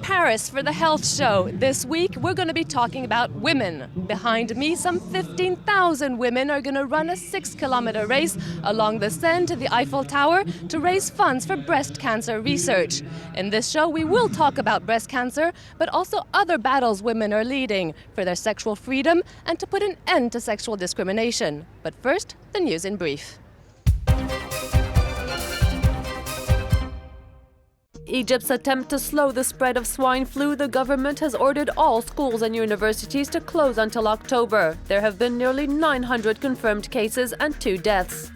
Paris for the health show. This week we're going to be talking about women. Behind me, some 15,000 women are going to run a 6-kilometer race along the Seine to the Eiffel Tower to raise funds for breast cancer research. In this show we will talk about breast cancer, but also other battles women are leading for their sexual freedom and to put an end to sexual discrimination. But first, the news in brief. Egypt's attempt to slow the spread of swine flu, the government has ordered all schools and universities to close until October. There have been nearly 900 confirmed cases and 2 deaths.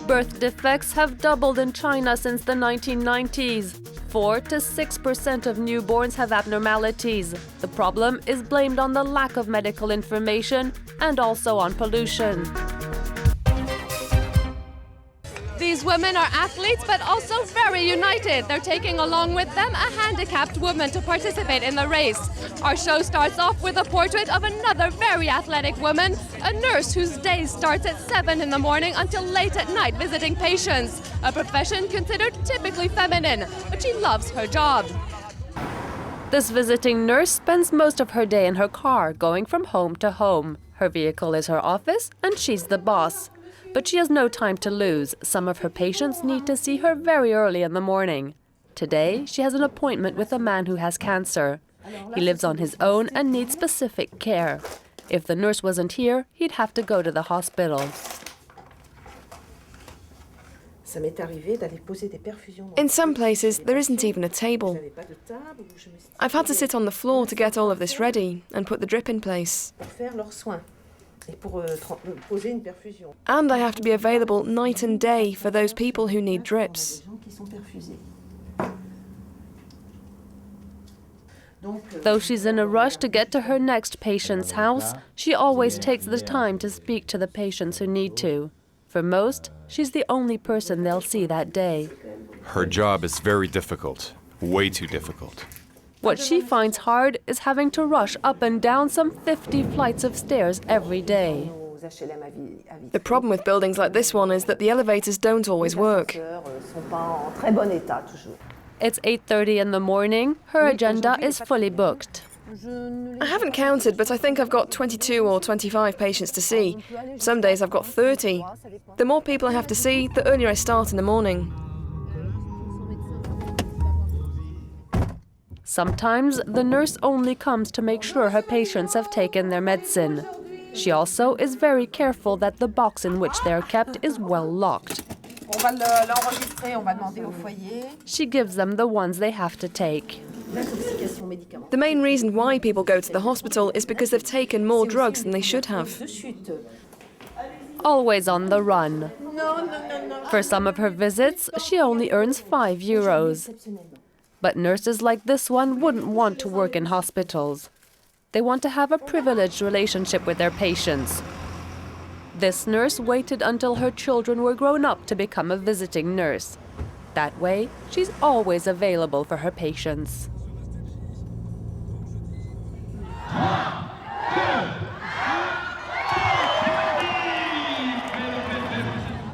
Birth defects have doubled in China since the 1990s. 4 to 6% of newborns have abnormalities. The problem is blamed on the lack of medical information and also on pollution. These women are athletes, but also very united. They're taking along with them a handicapped woman to participate in the race. Our show starts off with a portrait of another very athletic woman, a nurse whose day starts at 7 in the morning until late at night visiting patients, a profession considered typically feminine, but she loves her job. This visiting nurse spends most of her day in her car, going from home to home. Her vehicle is her office, and she's the boss. But she has no time to lose. Some of her patients need to see her very early in the morning. Today, she has an appointment with a man who has cancer. He lives on his own and needs specific care. If the nurse wasn't here, he'd have to go to the hospital. In some places, there isn't even a table. I've had to sit on the floor to get all of this ready and put the drip in place. And I have to be available night and day for those people who need drips. Though she's in a rush to get to her next patient's house, she always takes the time to speak to the patients who need to. For most, she's the only person they'll see that day. Her job is very difficult, way too difficult. What she finds hard is having to rush up and down some 50 flights of stairs every day. The problem with buildings like this one is that the elevators don't always work. It's 8:30 in the morning. Her agenda is fully booked. I haven't counted, but I think I've got 22 or 25 patients to see. Some days I've got 30. The more people I have to see, the earlier I start in the morning. Sometimes the nurse only comes to make sure her patients have taken their medicine. She also is very careful that the box in which they are kept is well locked. She gives them the ones they have to take. The main reason why people go to the hospital is because they've taken more drugs than they should have. Always on the run. For some of her visits, she only earns €5. But nurses like this one wouldn't want to work in hospitals. They want to have a privileged relationship with their patients. This nurse waited until her children were grown up to become a visiting nurse. That way, she's always available for her patients.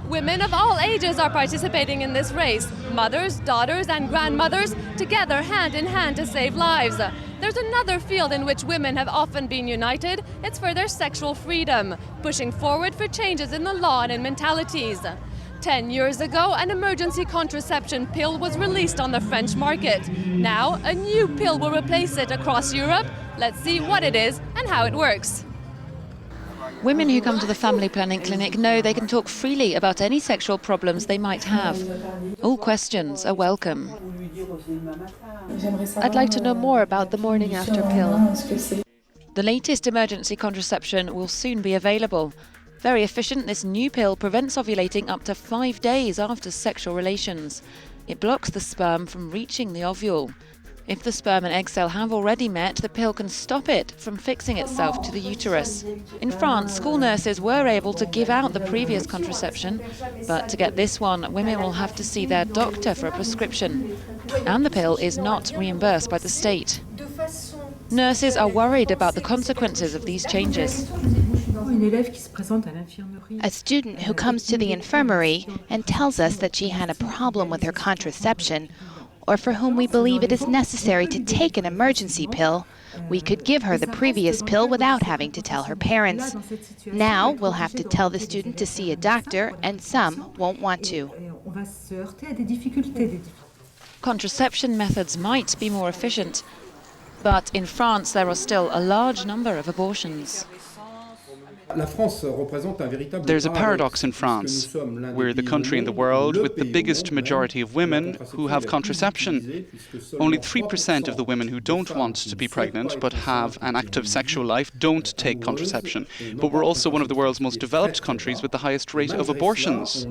Women of all ages are participating in this race. Mothers, daughters, and grandmothers, together hand in hand to save lives. There's another field in which women have often been united. It's for their sexual freedom, pushing forward for changes in the law and in mentalities. 10 years ago, an emergency contraception pill was released on the French market. Now, a new pill will replace it across Europe. Let's see what it is and how it works. Women who come to the family planning clinic know they can talk freely about any sexual problems they might have. All questions are welcome. I'd like to know more about the morning after pill. The latest emergency contraception will soon be available. Very efficient, this new pill prevents ovulating up to 5 days after sexual relations. It blocks the sperm from reaching the ovule. If the sperm and egg cell have already met, the pill can stop it from fixing itself to the uterus. In France, school nurses were able to give out the previous contraception, but to get this one, women will have to see their doctor for a prescription. And the pill is not reimbursed by the state. Nurses are worried about the consequences of these changes. A student who comes to the infirmary and tells us that she had a problem with her contraception, or for whom we believe it is necessary to take an emergency pill, we could give her the previous pill without having to tell her parents. Now we'll have to tell the student to see a doctor, and some won't want to. Contraception methods might be more efficient, but in France there are still a large number of abortions. There's a paradox in France. We're the country in the world with the biggest majority of women who have contraception. Only 3% of the women who don't want to be pregnant but have an active sexual life don't take contraception. But we're also one of the world's most developed countries with the highest rate of abortions.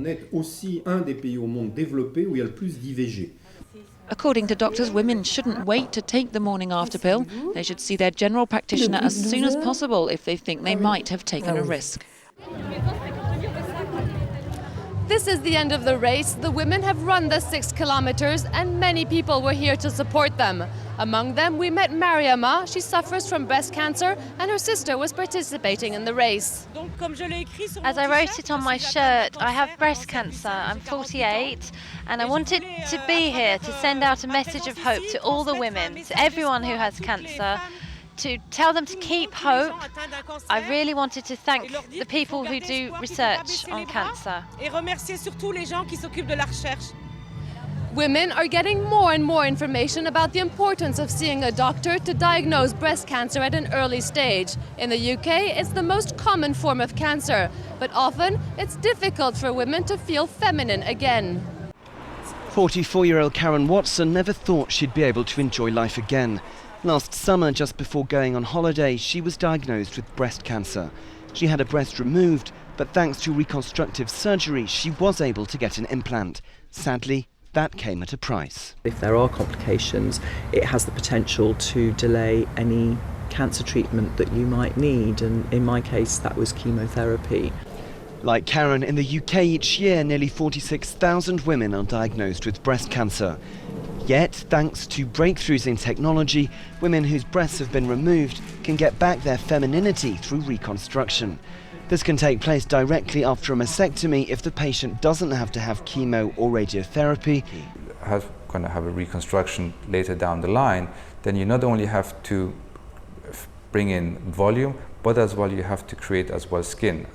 According to doctors, women shouldn't wait to take the morning after pill. They should see their general practitioner as soon as possible if they think they might have taken a risk. This is the end of the race. The women have run the 6 kilometers and many people were here to support them. Among them, we met Mariama. She suffers from breast cancer and her sister was participating in the race. As I wrote it on my shirt, I have breast cancer. I'm 48 and I wanted to be here to send out a message of hope to all the women, to everyone who has cancer, to tell them to keep hope. I really wanted to thank the people who do research on cancer. Women are getting more and more information about the importance of seeing a doctor to diagnose breast cancer at an early stage. In the UK, it's the most common form of cancer, but often it's difficult for women to feel feminine again. 44-year-old Karen Watson never thought she'd be able to enjoy life again. Last summer, just before going on holiday, she was diagnosed with breast cancer. She had a breast removed, but thanks to reconstructive surgery, she was able to get an implant. Sadly, that came at a price. If there are complications, it has the potential to delay any cancer treatment that you might need, and in my case, that was chemotherapy. Like Karen, in the UK each year, nearly 46,000 women are diagnosed with breast cancer. Yet, thanks to breakthroughs in technology, women whose breasts have been removed can get back their femininity through reconstruction. This can take place directly after a mastectomy if the patient doesn't have to have chemo or radiotherapy. If going to have a reconstruction later down the line, then you not only have to bring in volume, but as well you have to create as well skin.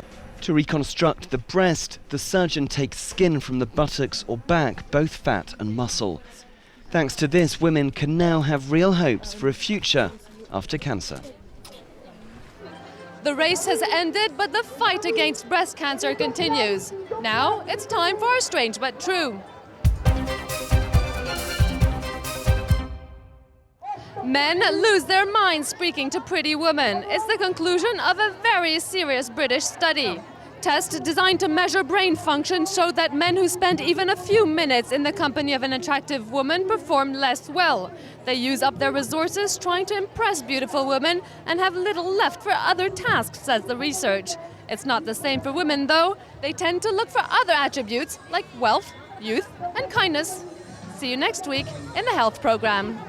To reconstruct the breast, the surgeon takes skin from the buttocks or back, both fat and muscle. Thanks to this, women can now have real hopes for a future after cancer. The race has ended, but the fight against breast cancer continues. Now it's time for our Strange But True. Men lose their minds speaking to pretty women. It's the conclusion of a very serious British study. Tests designed to measure brain function showed that men who spend even a few minutes in the company of an attractive woman perform less well. They use up their resources trying to impress beautiful women and have little left for other tasks, says the research. It's not the same for women, though. They tend to look for other attributes like wealth, youth, and kindness. See you next week in the Health Programme.